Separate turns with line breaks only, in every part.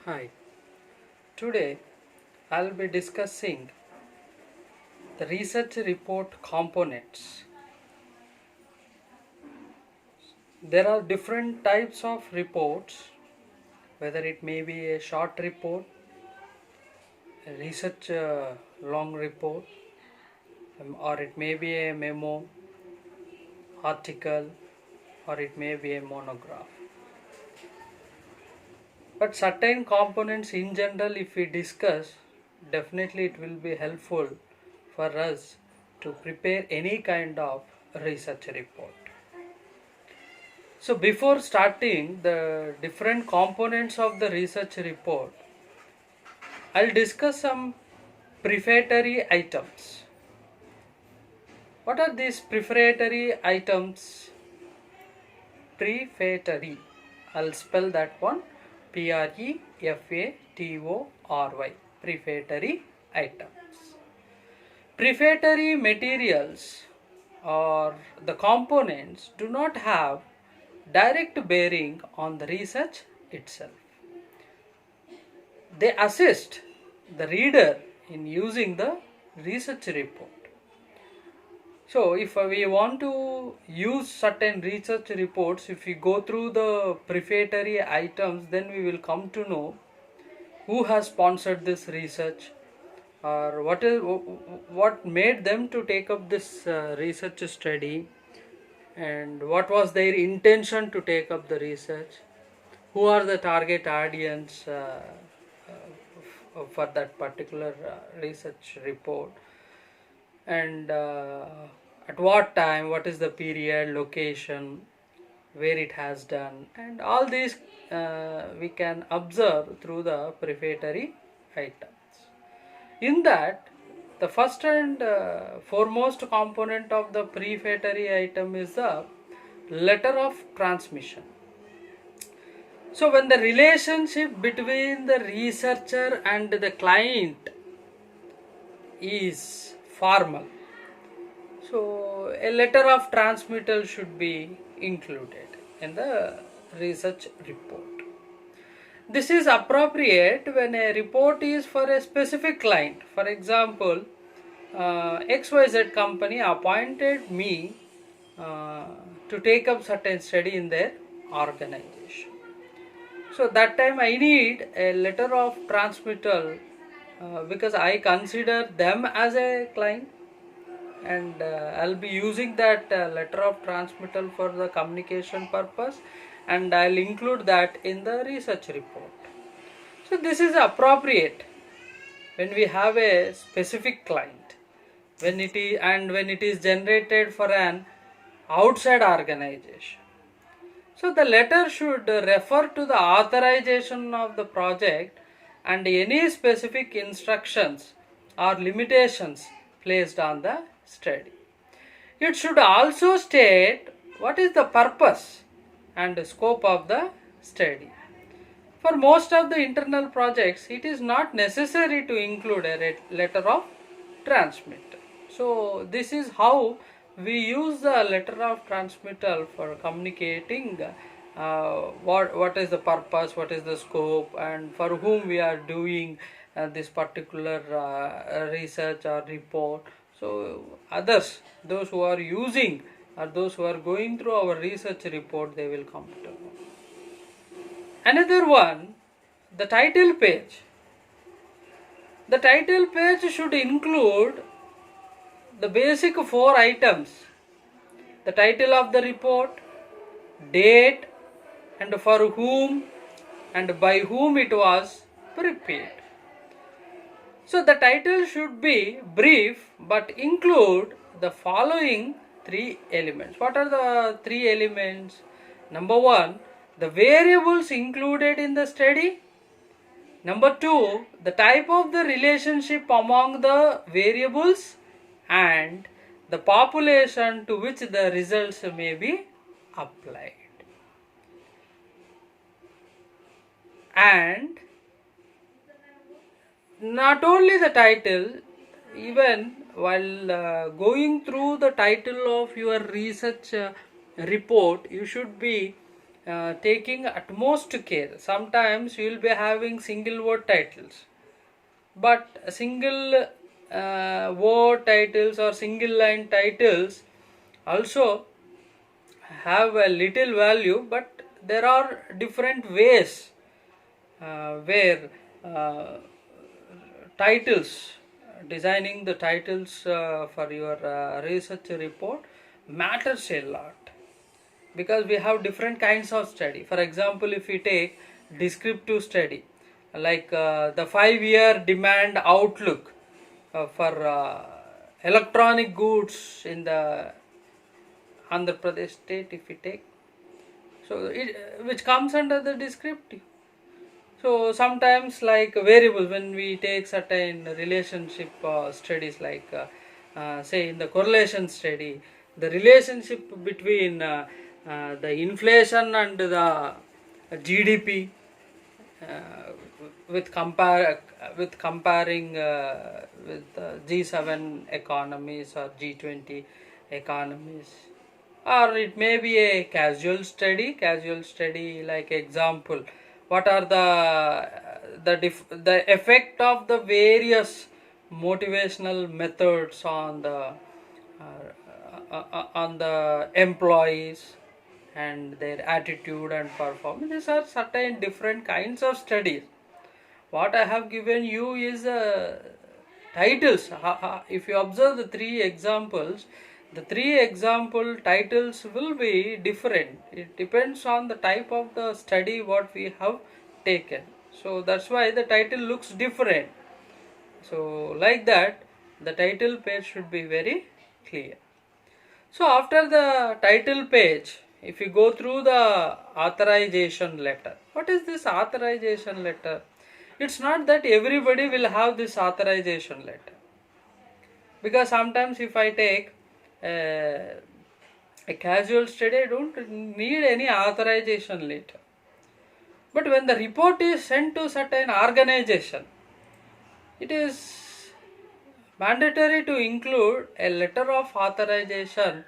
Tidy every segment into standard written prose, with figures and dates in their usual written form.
Hi, today I'll be discussing the research report components. There are different types of reports, whether it may be a short report, a research long report, or it may be a memo, article, or it may be a monograph. But certain components in general, if we discuss, definitely it will be helpful for us to prepare any kind of research report. So before starting the different components of the research report, I'll discuss some prefatory items. What are these prefatory items? Prefatory. I'll spell that one. Prefatory. Prefatory items. Prefatory materials or the components do not have direct bearing on the research itself. They assist the reader in using the research report. So if we want to use certain research reports, if we go through the prefatory items, then we will come to know who has sponsored this research, or what made them to take up this research study, and what was their intention to take up the research, who are the target audience for that particular research report, and at what time, what is the period, location, where it has done, and all these we can observe through the prefatory items. In that, the first and foremost component of the prefatory item is the letter of transmission. So when the relationship between the researcher and the client is formal, so a letter of transmittal should be included in the research report. This is appropriate when a report is for a specific client. For example, XYZ company appointed me to take up certain study in their organization. So that time I need a letter of transmittal because I consider them as a client, and I'll be using that letter of transmittal for the communication purpose, and I'll include that in the research report. So this is appropriate when we have a specific client, when it is generated for an outside organization. So the letter should refer to the authorization of the project and any specific instructions or limitations placed on the study. It should also state what is the purpose and scope of the study. For most of the internal projects, it is not necessary to include a letter of transmittal. So this is how we use the letter of transmittal for communicating what is the purpose, what is the scope, and for whom we are doing this particular research or report. So others, those who are using or those who are going through our research report, they will come to know. Another one, the title page. The title page should include the basic 4 items: the title of the report, date, and for whom and by whom it was prepared. So the title should be brief but include the following 3 elements. What are the 3 elements? Number 1, the variables included in the study. Number 2, the type of the relationship among the variables and the population to which the results may be applied. And not only the title, even while going through the title of your research report, you should be taking utmost care. Sometimes you will be having single word titles, but single word titles or single line titles also have a little value, but there are different ways where uh, titles, designing the titles for your research report matters a lot, because we have different kinds of study. For example, if we take descriptive study, like the 5-year demand outlook for electronic goods in the Andhra Pradesh state, if we take, so which comes under the descriptive. So sometimes, like variables, when we take certain relationship studies, like say in the correlation study, the relationship between the inflation and the GDP, uh, with comparing with G7 economies or G20 economies, or it may be a casual study like example, what are the effect of the various motivational methods on the employees and their attitude and performance. These are certain different kinds of studies. What I have given you is titles. If you observe the three examples, the three example titles will be different. It depends on the type of the study what we have taken. So that's why the title looks different. So like that, the title page should be very clear. So after the title page, if you go through the authorization letter, what is this authorization letter? It's not that everybody will have this authorization letter, because sometimes if I take a casual study, I don't need any authorization letter. But when the report is sent to certain organization, it is mandatory to include a letter of authorization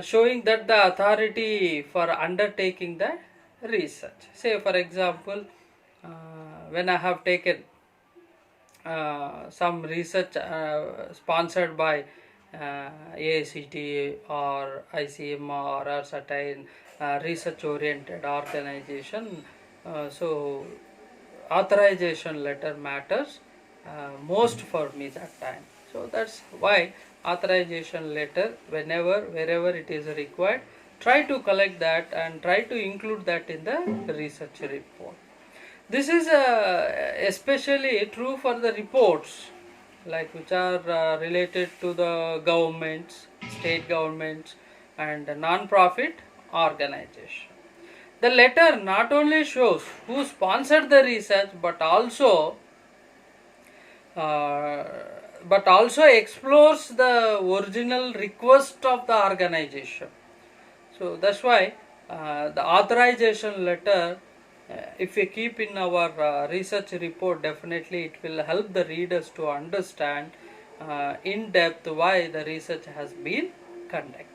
showing that the authority for undertaking the research. Say for example, when I have taken some research sponsored by AICTE or ICMR or certain research oriented organization, so authorization letter matters most for me that time. So that's why authorization letter, wherever it is required, try to collect that and try to include that in the research report. This is especially true for the reports like which are related to the governments, state governments and non-profit organization. The letter not only shows who sponsored the research uh, but also explores the original request of the organization. So that's why the authorization letter, if we keep in our research report, definitely it will help the readers to understand in depth why the research has been conducted.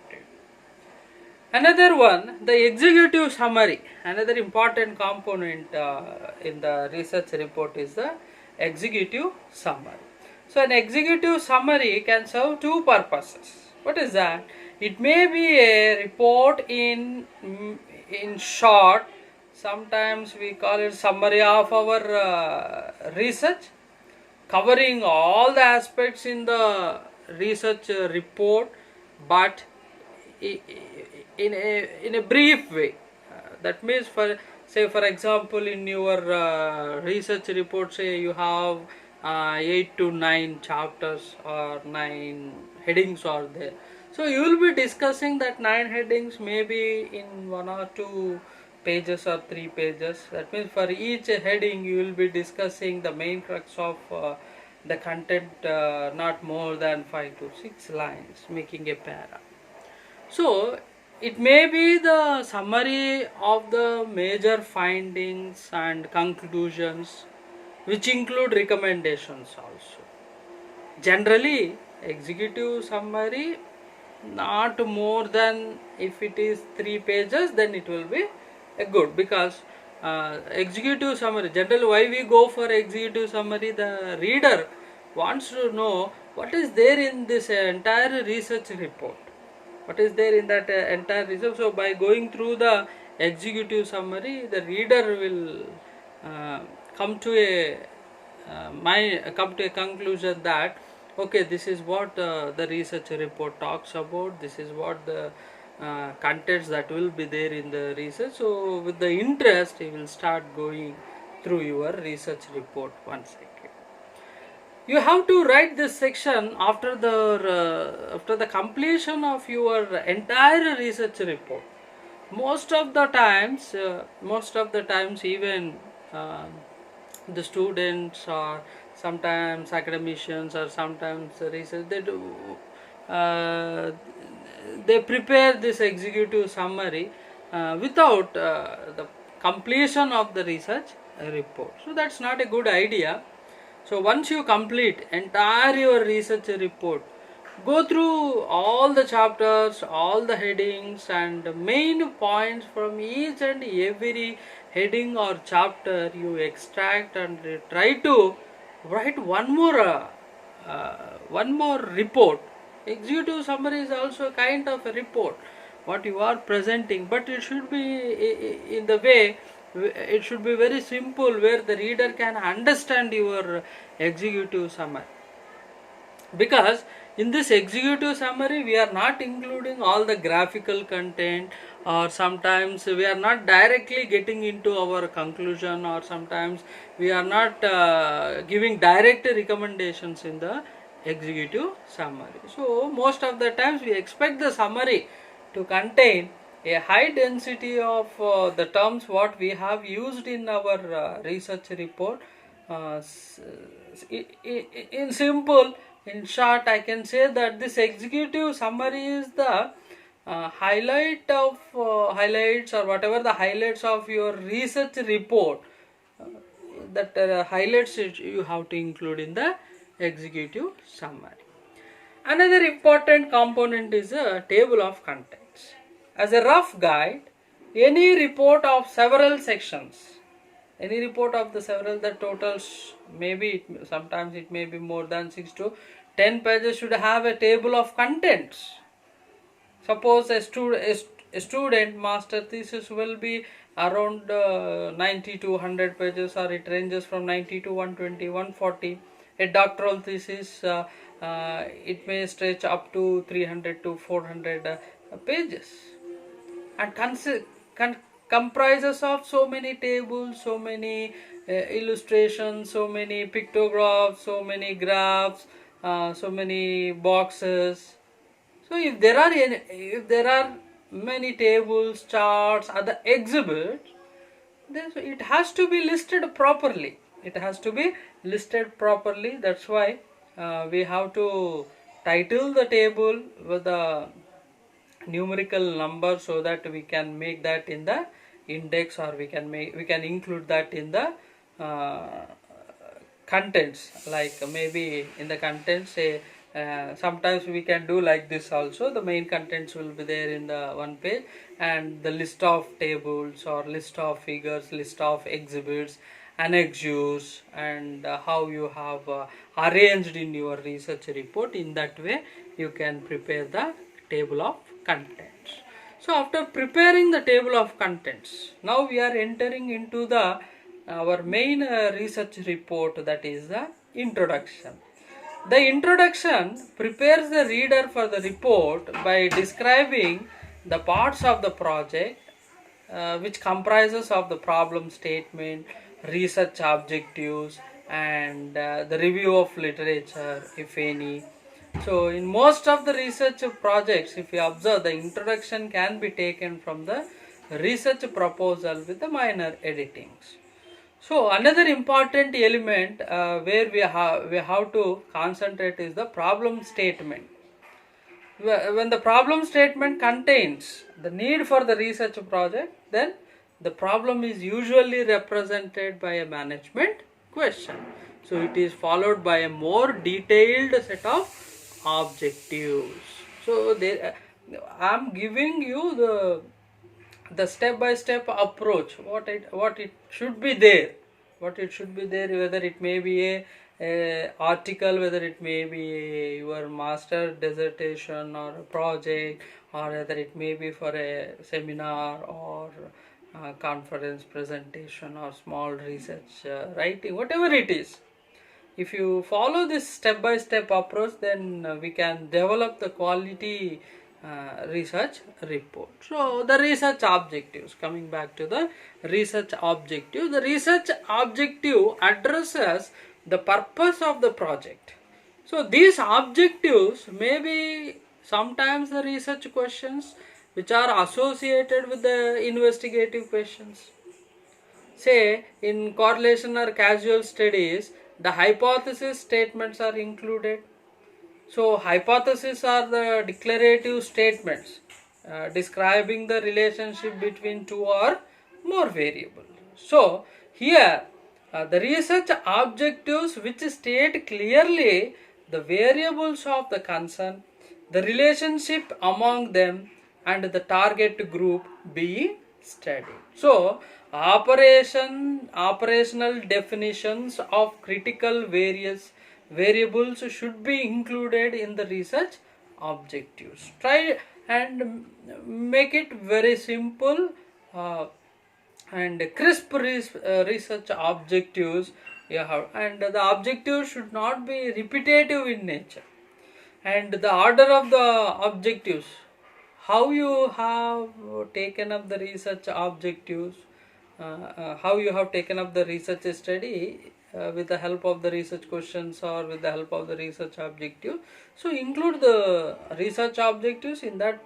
Another one, the executive summary. Another important component in the research report is the executive summary. So an executive summary can serve two purposes. What is that? It may be a report in short. Sometimes we call it summary of our research, covering all the aspects in the research report, but in a brief way. That means, for example, in your research report, say you have 8 to 9 chapters or 9 headings are there. So you will be discussing that 9 headings maybe in 1 or 2 pages or 3 pages. That means for each heading you will be discussing the main crux of the content, not more than 5 to 6 lines, making a para. So it may be the summary of the major findings and conclusions, which include recommendations also. Generally, executive summary not more than, if it is 3 pages, then it will be good, because executive summary, generally why we go for executive summary, the reader wants to know what is there in this entire research report, what is there in that entire research. So by going through the executive summary, the reader will uh, come to a come to a conclusion that okay, this is what the research report talks about, this is what the contents that will be there in the research. So with the interest, you will start going through your research report once again. You have to write this section after the completion of your entire research report. Most of the times, even uh, the students or sometimes academicians or sometimes research, uh, they prepare this executive summary without the completion of the research report. So that's not a good idea. So once you complete entire your research report, go through all the chapters, all the headings and main points from each and every heading or chapter. You extract and try to write one more report. Executive summary is also a kind of a report what you are presenting, but it should be in the way, it should be very simple, where the reader can understand your executive summary. Because in this executive summary, we are not including all the graphical content, or sometimes we are not directly getting into our conclusion, or sometimes we are not giving direct recommendations in the executive summary. So most of the times we expect the summary to contain a high density of the terms what we have used in our research report. In simple, in short, I can say that this executive summary is the highlights, or whatever the highlights of your research report, that highlights you have to include in the executive summary. Another important component is a table of contents. As a rough guide, any report of several sections, any report of the several, the totals, maybe sometimes it may be more than 6 to 10 pages, should have a table of contents. Suppose a student master thesis will be around 90 to 100 pages, or it ranges from 90 to 120, 140. A doctoral thesis, it may stretch up to 300 to 400 pages, and comprises of so many tables, so many illustrations, so many pictographs, so many graphs, so many boxes. So if there are many tables, charts, other exhibits, then it has to be listed properly. It has to be listed properly. That's why we have to title the table with the numerical number, so that we can make that in the index, or we can include that in the contents. Like maybe in the contents, say sometimes we can do like this also. The main contents will be there in the one page, and the list of tables or list of figures, list of exhibits, annexures, and how you have arranged in your research report. In that way you can prepare the table of contents. So after preparing the table of contents, now we are entering into the our main research report, that is the introduction. The introduction prepares the reader for the report by describing the parts of the project, which comprises of the problem statement, research objectives, and the review of literature, if any. So in most of the research projects, if you observe, the introduction can be taken from the research proposal with the minor editings. So another important element where we have to concentrate is the problem statement. When the problem statement contains the need for the research project, then the problem is usually represented by a management question. So it is followed by a more detailed set of objectives. So I am giving you the the step by step approach, what it should be there, whether it may be a article, whether it may be your master dissertation or a project, or whether it may be for a seminar or conference presentation or small research writing, whatever it is. If you follow this step by step approach, then we can develop the quality research report. So the research objectives, coming back to the research objective, the research objective addresses the purpose of the project. So these objectives may be sometimes the research questions which are associated with the investigative questions. Say in correlation or causal studies, the hypothesis statements are included. So hypotheses are the declarative statements describing the relationship between two or more variables. So here the research objectives which state clearly the variables of the concern, the relationship among them, and the target group being studied. So operational definitions of critical variables should be included in the research objectives. Try and make it very simple and crisp research objectives you have, and the objectives should not be repetitive in nature. And the order of the objectives, how you have taken up the research objectives, how you have taken up the research study with the help of the research questions or with the help of the research objective. So include the research objectives in that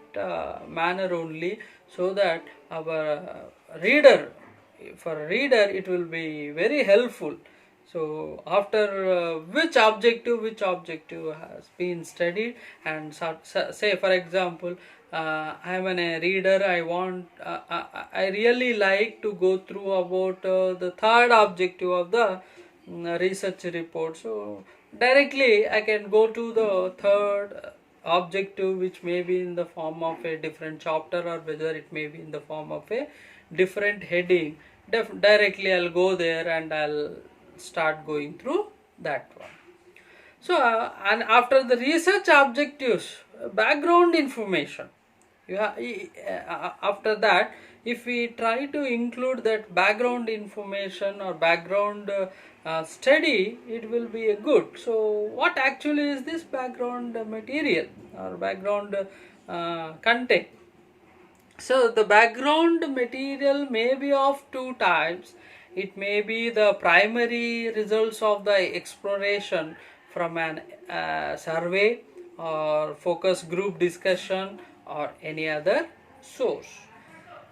manner only, so that our for a reader it will be very helpful. So after which objective has been studied, and say for example, I am a reader, I really like to go through about the third objective of the research report. So directly I can go to the third objective, which may be in the form of a different chapter, or whether it may be in the form of a different heading. Directly I'll go there and I'll start going through that one. So and after the research objectives, background information, after that, if we try to include that background information or background study, it will be a good. So what actually is this background material or background content? So the background material may be of two types. It may be the primary results of the exploration from an survey or focus group discussion or any other source.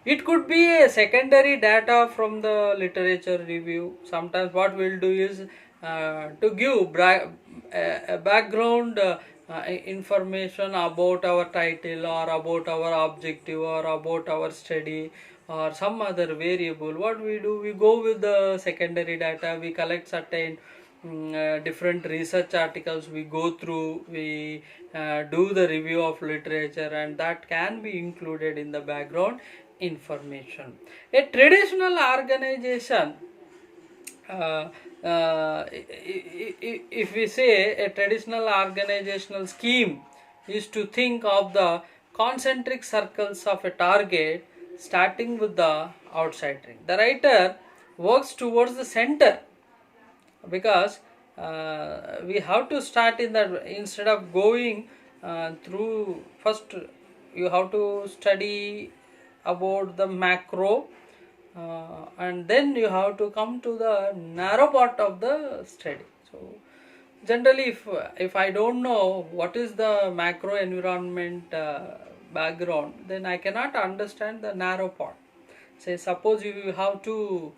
It could be a secondary data from the literature review. Sometimes what we'll do is to give a background information about our title or about our objective or about our study or some other variable. What we do, we go with the secondary data, we collect certain different research articles, we go through, we do the review of literature, and that can be included in the background information. A traditional organization, if we say a traditional organizational scheme is to think of the concentric circles of a target starting with the outside ring. The writer works towards the center, because we have to start in that. Instead of going through, first you have to study about the macro, and then you have to come to the narrow part of the study. So generally, if I don't know what is the macro environment background, then I cannot understand the narrow part. Say suppose you have two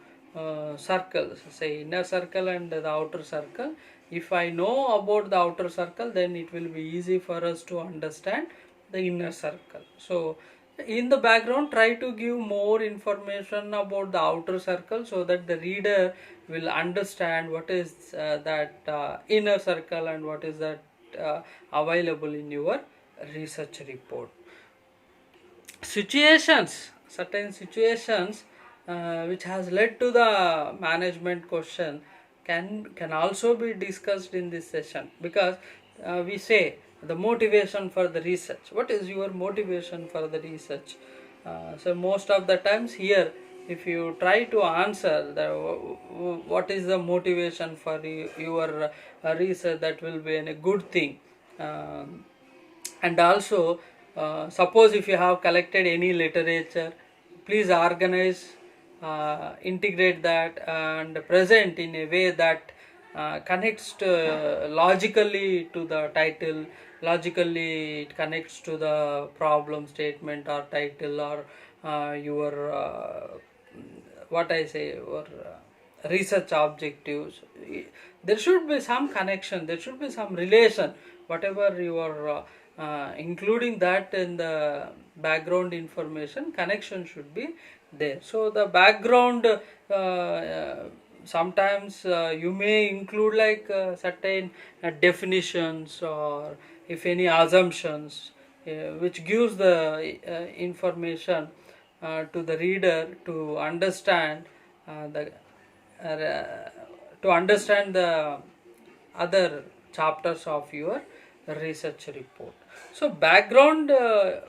circles, say inner circle and the outer circle. If I know about the outer circle, then it will be easy for us to understand the inner circle. So in the background, try to give more information about the outer circle, so that the reader will understand what is that inner circle and what is that available in your research report. Situations certain situations which has led to the management question can also be discussed in this session, because we say the motivation for the research. What is your motivation for the research? So most of the times here, if you try to answer what is the motivation for your research, that will be a good thing. And also, suppose if you have collected any literature, please organize, integrate that and present in a way that connects logically to the title. Logically it connects to the problem statement or title, or your what I say, your research objectives. There should be some connection, there should be some relation, whatever you are including that in the background information, connection should be there. So the background, sometimes you may include like certain definitions, or if any assumptions, which gives the information to the reader to understand to understand the other chapters of your research report. So background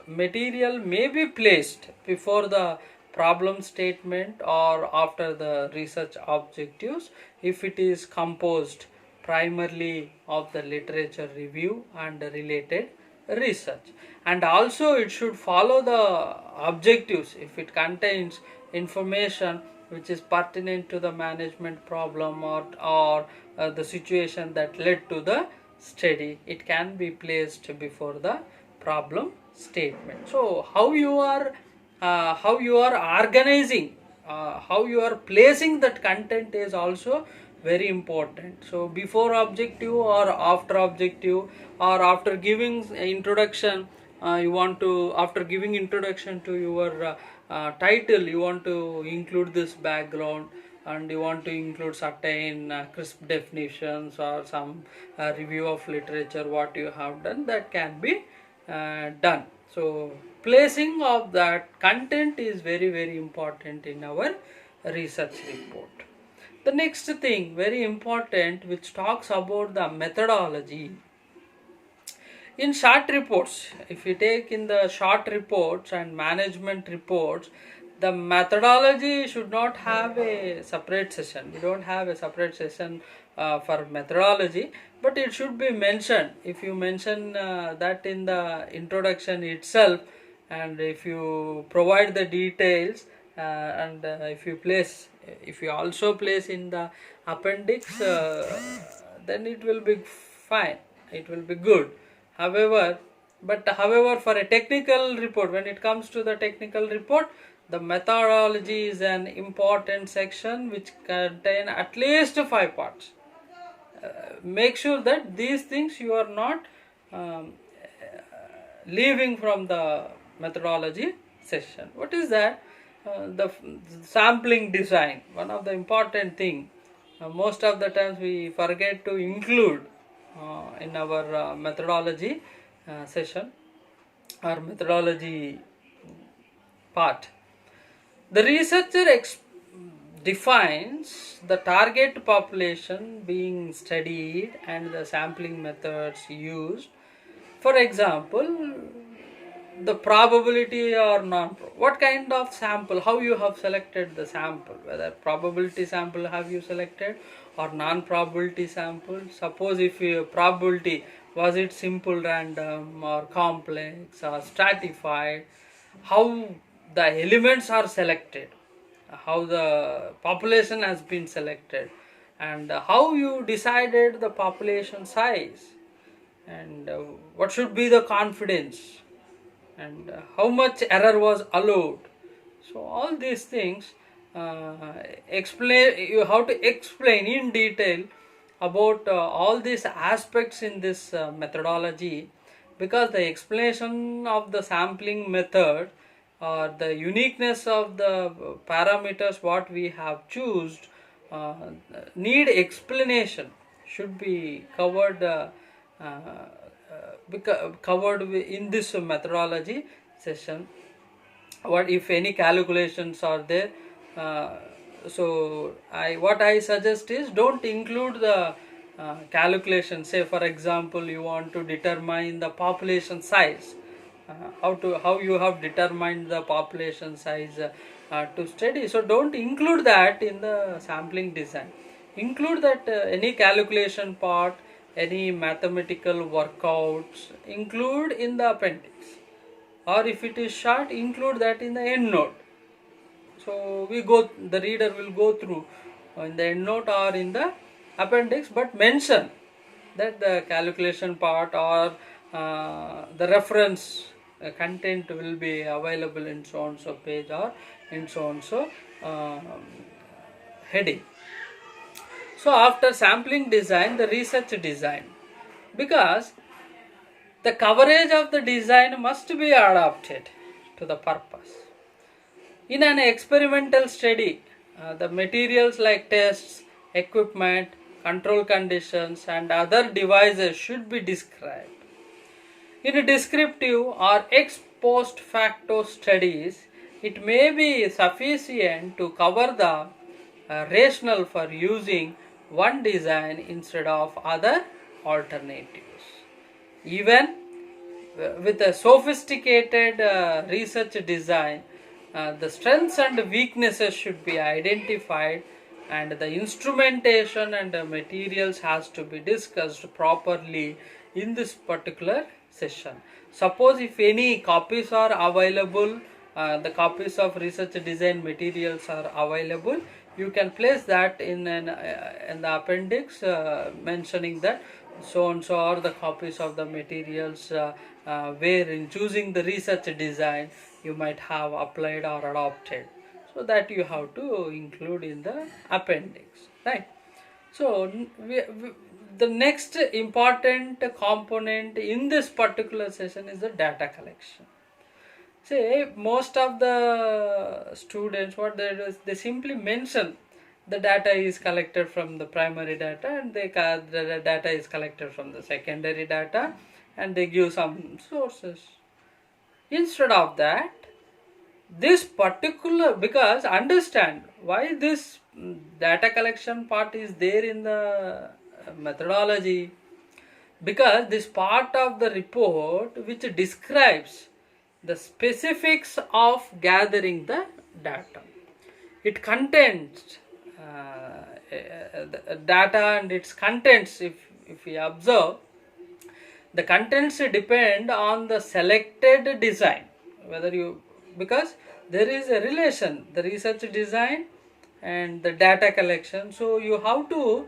material may be placed before the problem statement or after the research objectives if it is composed primarily of the literature review and related research. And also it should follow the objectives if it contains information which is pertinent to the management problem, or the situation that led to the study. It can be placed before the problem statement. So how you are organizing, how you are placing that content is also very important. So before objective or after objective, or after giving introduction, you want to, after giving introduction to your title, you want to include this background, and you want to include certain crisp definitions or some review of literature what you have done, that can be done. So placing of that content is very very important in our research report. The next thing very important, which talks about the methodology. In short reports, if you take in the short reports and management reports, the methodology should not have a separate session. We don't have a separate session for methodology, but it should be mentioned. If you mention that in the introduction itself, and if you provide the details, and if you also place in the appendix, then it will be fine, it will be good. However, for a technical report, when it comes to the technical report, the methodology is an important section which contain at least 5 parts. Make sure that these things you are not leaving from the methodology session. What is that? The sampling design, one of the important thing. Most of the times we forget to include in our methodology session or methodology part. The researcher defines the target population being studied and the sampling methods used. For example, the probability or non, what kind of sample, how you have selected the sample, whether probability sample have you selected or non-probability sample. Suppose if your probability, was it simple random or complex or stratified, how the elements are selected, how the population has been selected, and how you decided the population size, and what should be the confidence, and how much error was allowed. So all these things you have to explain in detail about all these aspects in this methodology, because the explanation of the sampling method or the uniqueness of the parameters what we have chosen need explanation, should be covered covered in this methodology session. what if any calculations are there. uh, so what I suggest is, don't include the calculation. Say for example, you want to determine the population size, how you have determined the population size to study. So don't include that in the sampling design. Include that any calculation part, any mathematical workouts, include in the appendix, or if it is short, include that in the end note. So the reader will go through in the end note or in the appendix, but mention that the calculation part or the reference content will be available in so and so page or in so and so heading. So after sampling design, the research design, because the coverage of the design must be adapted to the purpose. In an experimental study, the materials like tests, equipment, control conditions, and other devices should be described. In descriptive or ex post facto studies, it may be sufficient to cover the rationale for using one design instead of other alternatives. Even with a sophisticated research design, the strengths and weaknesses should be identified, and the instrumentation and the materials has to be discussed properly in this particular session. Suppose if any copies are available, the copies of research design materials are available, you can place that in the appendix, mentioning that so and so are the copies of the materials where in choosing the research design you might have applied or adopted. So that you have to include in the appendix, right? So the next important component in this particular session is the data collection. Say most of the students, what they do is they simply mention the data is collected from the primary data, and the data is collected from the secondary data, and they give some sources. Instead of that, this particular, because understand why this data collection part is there in the methodology, because this part of the report which describes the specifics of gathering the data. It contains the data and its contents. If we observe, the contents depend on the selected design, whether you, because there is a relation, the research design and the data collection. So you have to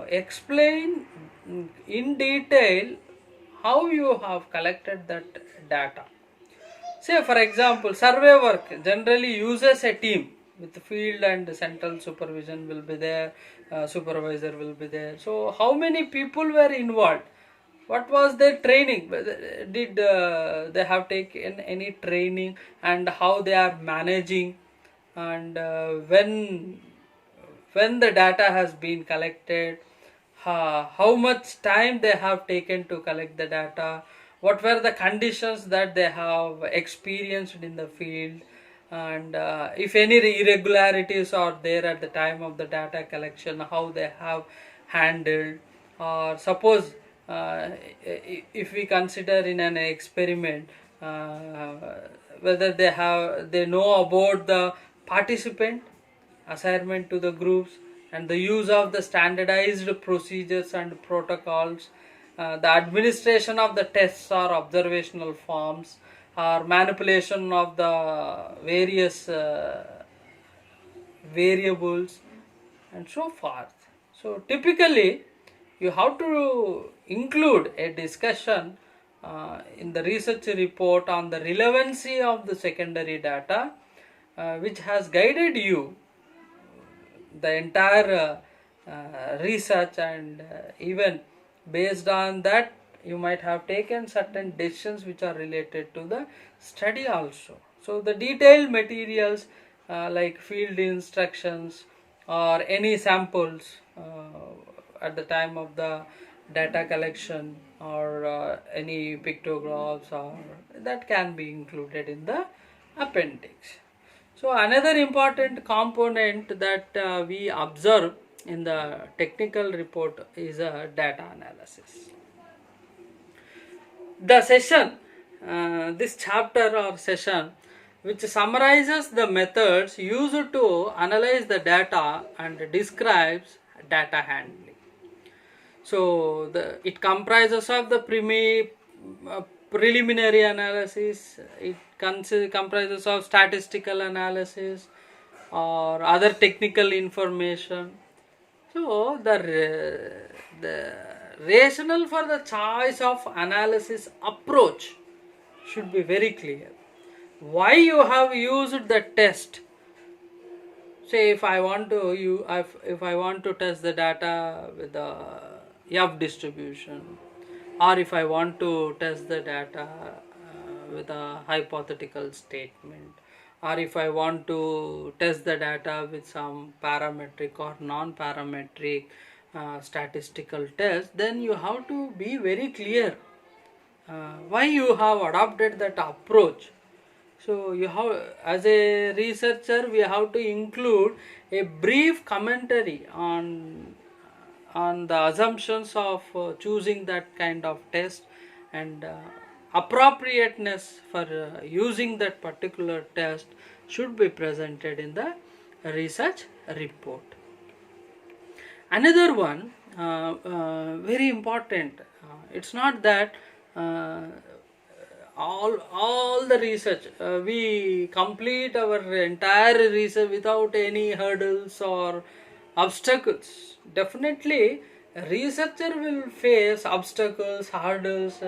explain in detail how you have collected that data. Say for example, survey work generally uses a team with field and central supervision will be there, supervisor will be there. So how many people were involved? What was their training? Did they have taken any training, and how they are managing, and when the data has been collected, how much time they have taken to collect the data, what were the conditions that they have experienced in the field, and if any irregularities are there at the time of the data collection, how they have handled. Or suppose if we consider in an experiment, whether they know about the participant assignment to the groups, and the use of the standardized procedures and protocols, the administration of the tests or observational forms, or manipulation of the various variables, and so forth. So typically you have to include a discussion in the research report on the relevancy of the secondary data, which has guided you the entire research, and even based on that you might have taken certain decisions which are related to the study also. So the detailed materials like field instructions or any samples at the time of the data collection, or any pictographs, or that can be included in the appendix. So another important component that we observe in the technical report is a data analysis. The session, this chapter or session, which summarizes the methods used to analyze the data and describes data handling. So it comprises of the preliminary analysis, it comprises of statistical analysis or other technical information. So the rationale for the choice of analysis approach should be very clear. Why you have used the test? Say if I want to test the data with the F distribution, or if I want to test the data with a hypothetical statement, or if I want to test the data with some parametric or non-parametric statistical test, then you have to be very clear why you have adopted that approach. So you have, as a researcher, we have to include a brief commentary on the assumptions of choosing that kind of test and appropriateness for using that particular test should be presented in the research report. Another one, very important, it's not that all the research we complete our entire research without any hurdles or obstacles. Definitely a researcher will face obstacles, hurdles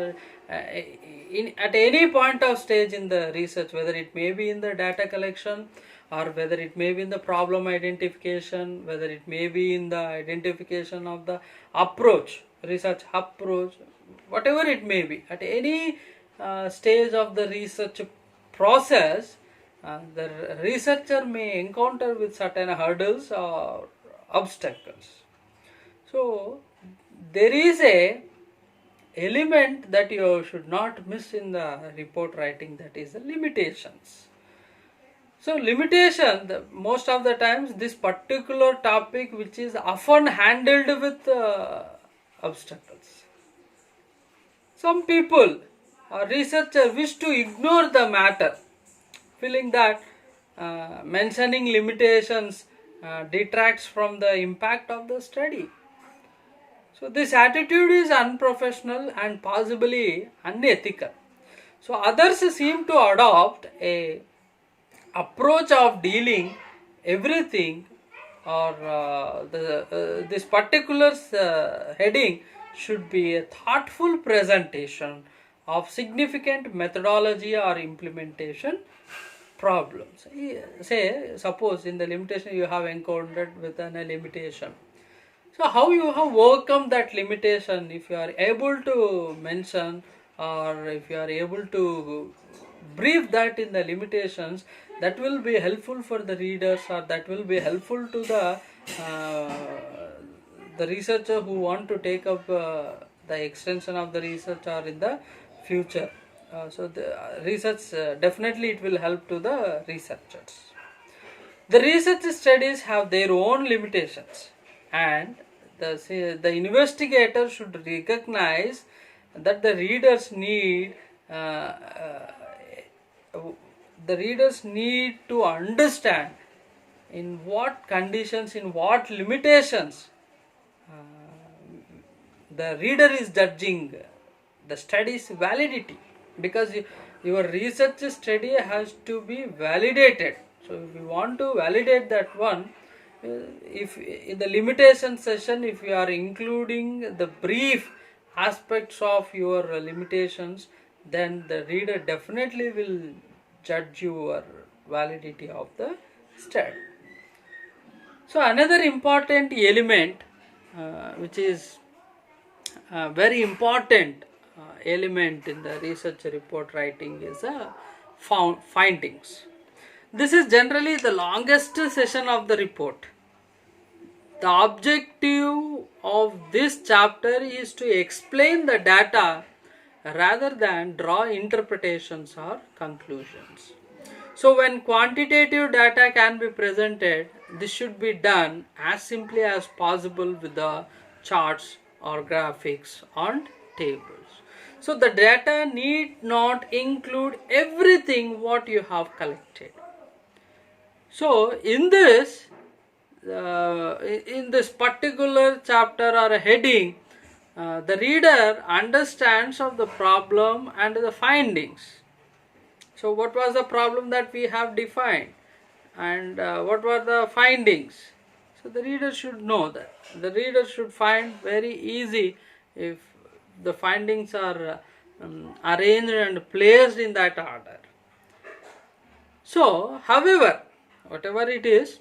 at any point of stage in the research, whether it may be in the data collection or whether it may be in the problem identification, whether it may be in the identification of the approach, research approach, whatever it may be. At any stage of the research process, the researcher may encounter with certain hurdles or obstacles. So there is a element that you should not miss in the report writing, that is the limitations. So limitation, most of the times this particular topic which is often handled with obstacles. Some people or researchers wish to ignore the matter, feeling that mentioning limitations detracts from the impact of the study. So this attitude is unprofessional and possibly unethical. So others seem to adopt a approach of dealing everything or this particular heading should be a thoughtful presentation of significant methodology or implementation problems. Suppose in the limitation you have encountered with a limitation. So how you have overcome that limitation? If you are able to mention or if you are able to brief that in the limitations, that will be helpful for the readers, or that will be helpful to the researcher who want to take up the extension of the research or in the future. So the research definitely it will help to the researchers. The research studies have their own limitations, and the investigator should recognize that the readers need to understand in what conditions, in what limitations the reader is judging the study's validity, because your research study has to be validated. So if you want to validate that one, if in the limitation session, if you are including the brief aspects of your limitations, then the reader definitely will judge your validity of the study. So another important element which is very important element in the research report writing is findings. This is generally the longest session of the report. The objective of this chapter is to explain the data rather than draw interpretations or conclusions. So when quantitative data can be presented, this should be done as simply as possible with the charts or graphics on tables. So the data need not include everything what you have collected. So in this particular chapter or heading, the reader understands of the problem and the findings. So what was the problem that we have defined, and what were the findings? So the reader should know that. The reader should find very easy if the findings are arranged and placed in that order. So, however, whatever it is,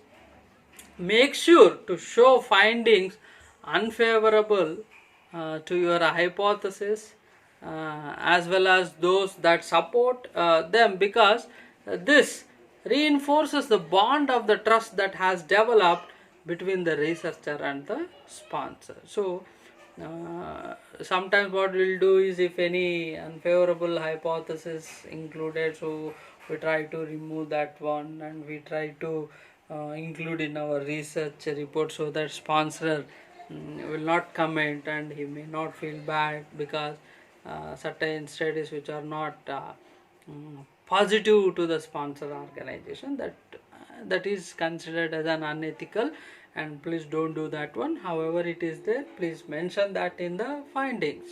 make sure to show findings unfavorable to your hypothesis, as well as those that support them, because this reinforces the bond of the trust that has developed between the researcher and the sponsor. So sometimes what we'll do is, if any unfavorable hypothesis included, so we try to remove that one and we try to include in our research report, so that sponsor will not comment and he may not feel bad, because certain studies which are not positive to the sponsor organization, that is considered as an unethical, and please don't do that one. However it is there, please mention that in the findings.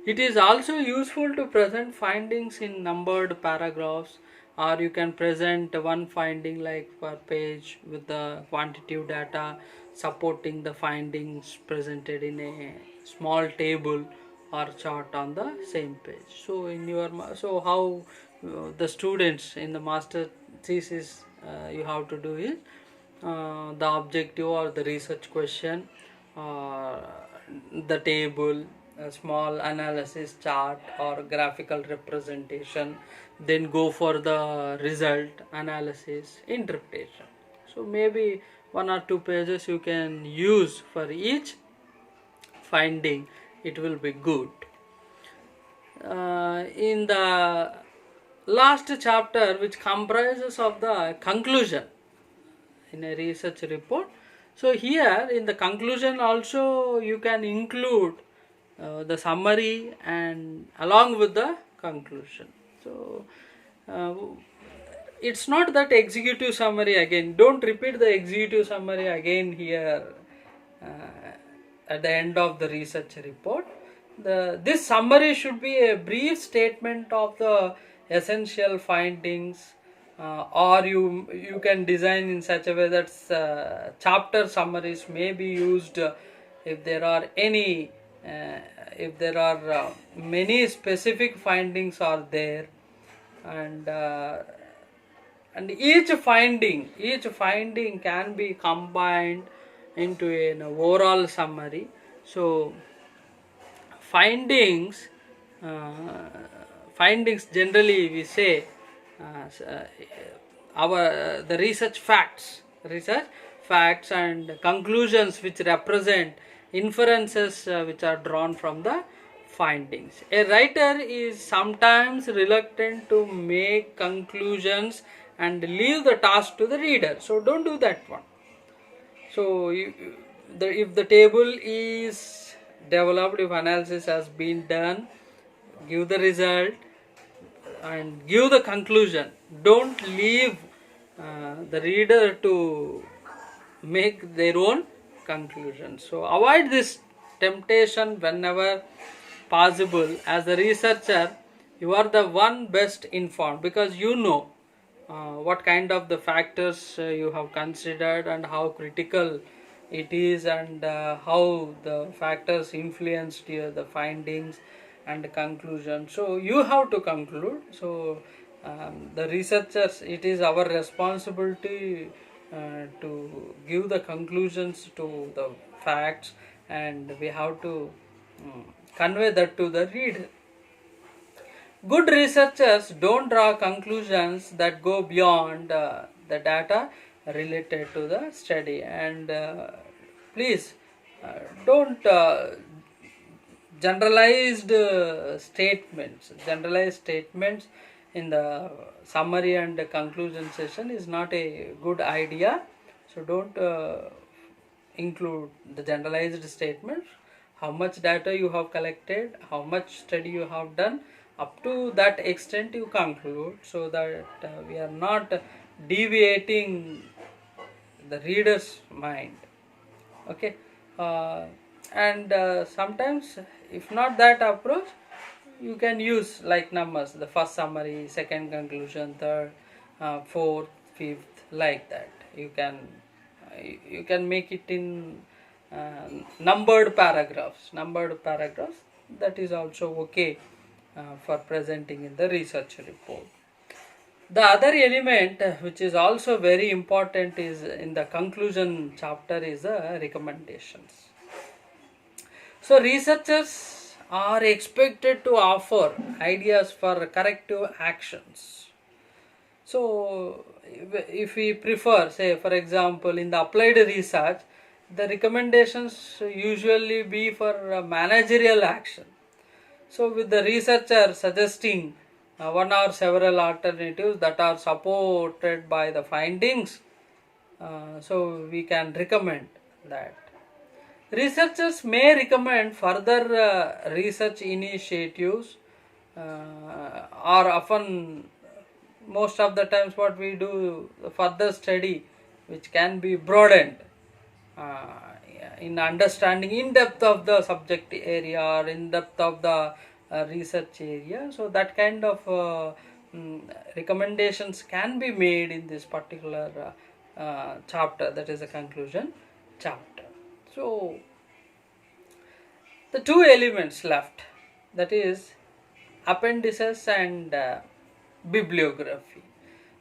It is also useful to present findings in numbered paragraphs, or you can present one finding like per page with the quantitative data supporting the findings presented in a small table or chart on the same page. So how the students in the master thesis you have to do is, the objective or the research question, the table, a small analysis chart or graphical representation, then go for the result, analysis, interpretation. So maybe 1 or 2 pages you can use for each finding, it will be good. In the last chapter, which comprises of the conclusion in a research report, so here in the conclusion also you can include the summary and along with the conclusion. So it's not that executive summary again, don't repeat the executive summary again here at the end of the research report. This summary should be a brief statement of the essential findings, or you can design in such a way that chapter summaries may be used if there are any if there are many specific findings are there, and each finding can be combined into an overall summary. So findings generally we say the research facts and conclusions which represent inferences which are drawn from the findings. A writer is sometimes reluctant to make conclusions and leave the task to the reader, so don't do that one. So if the table is developed, if analysis has been done, give the result and give the conclusion. Don't leave the reader to make their own conclusion. So avoid this temptation whenever possible. As a researcher, you are the one best informed, because you know what kind of the factors you have considered and how critical it is, and how the factors influenced the findings and the conclusion. So you have to conclude. So the researchers, it is our responsibility to give the conclusions to the facts, and we have to convey that to the reader. Good researchers don't draw conclusions that go beyond the data related to the study, and please don't generalized statements in the summary and the conclusion session is not a good idea. So don't include the generalized statements, how much data you have collected, how much study you have done, up to that extent you conclude, so that we are not deviating the reader's mind. Okay. uh, and sometimes, if not that approach, you can use like numbers, the first summary, second conclusion, third, fourth, fifth, like that. You can make it in uh, numbered paragraphs. That is also okay for presenting in the research report. The other element which is also very important is in the conclusion chapter is the recommendations. So researchers are expected to offer ideas for corrective actions. So if we prefer, say for example, in the applied research, the recommendations usually be for managerial action. So with the researcher suggesting one or several alternatives that are supported by the findings, so we can recommend that. Researchers may recommend further research initiatives, or often, most of the times what we do, further study which can be broadened uh, in understanding in depth of the subject area or in depth of the research area. So that kind of recommendations can be made in this particular chapter, that is the conclusion chapter. So the two elements left, that is appendices and bibliography.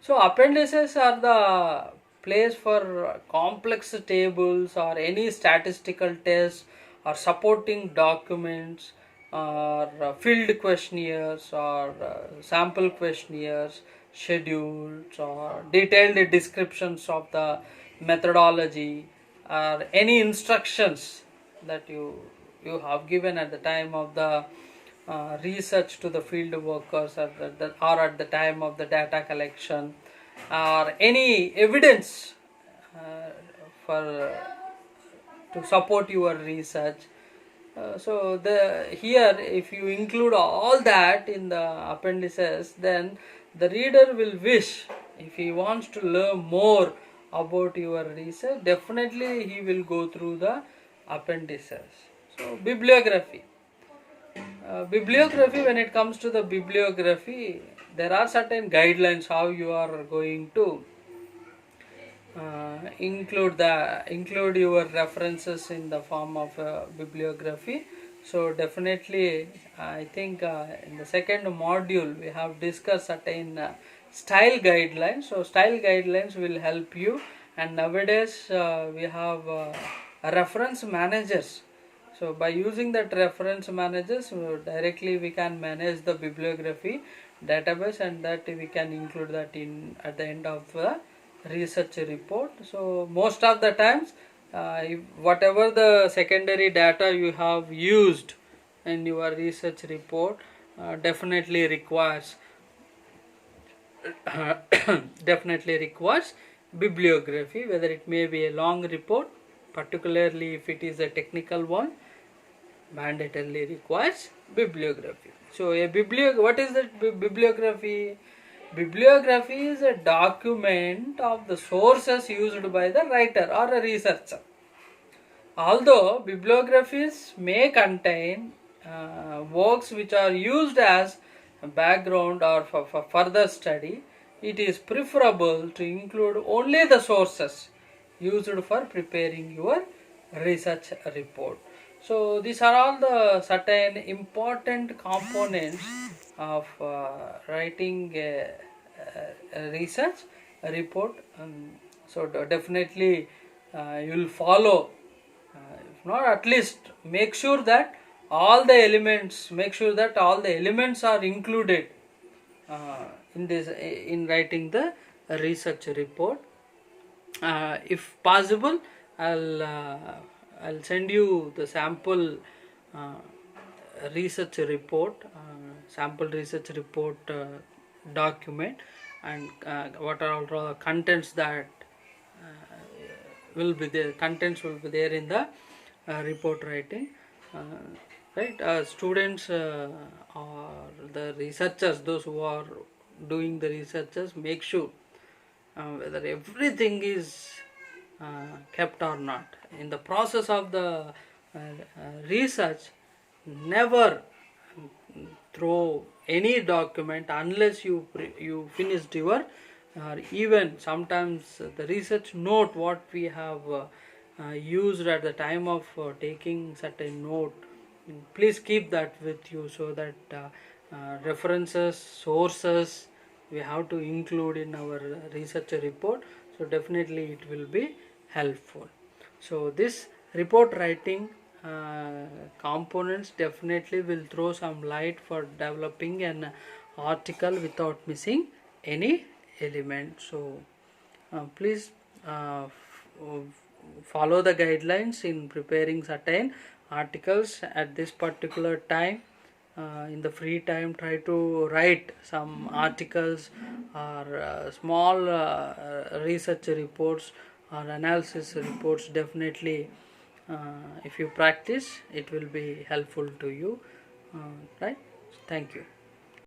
So appendices are the place for complex tables or any statistical tests or supporting documents or field questionnaires or sample questionnaires, schedules or detailed descriptions of the methodology or any instructions that you have given at the time of the research to the field workers, or at the time of the data collection, or any evidence for to support your research. So the here, if you include all that in the appendices, then the reader will wish, if he wants to learn more about your research, definitely he will go through the appendices. So bibliography. Bibliography, when it comes to the bibliography, there are certain guidelines how you are going to include your references in the form of bibliography. So definitely, I think in the second module we have discussed certain style guidelines. So style guidelines will help you, and nowadays we have reference managers. So by using that reference managers, directly we can manage the bibliography database, and that we can include that in at the end of the research report. So most of the times, whatever the secondary data you have used in your research report definitely requires definitely requires bibliography, whether it may be a long report, particularly if it is a technical one, mandatorily requires bibliography. So what is the bibliography? Bibliography is a document of the sources used by the writer or a researcher. Although bibliographies may contain works which are used as background or for further study, it is preferable to include only the sources used for preparing your research report. So these are all the certain important components of writing a research report. So definitely you will follow, if not, at least make sure that all the elements are included in writing the research report. If possible, I'll send you the sample research report document, and what are all the contents that will be there, contents will be there in the report writing. Right, students or the researchers, those who are doing the researchers, make sure whether everything is kept or not in the process of the research. Never throw any document unless you finished your, or even sometimes the research note what we have used at the time of taking certain note. Please keep that with you, so that references, sources we have to include in our research report, so definitely it will be helpful. So this report writing components definitely will throw some light for developing an article without missing any element. So please follow the guidelines in preparing certain articles at this particular time. In the free time, try to write some articles or small research reports or analysis reports. Definitely if you practice, it will be helpful to you. Right, thank you.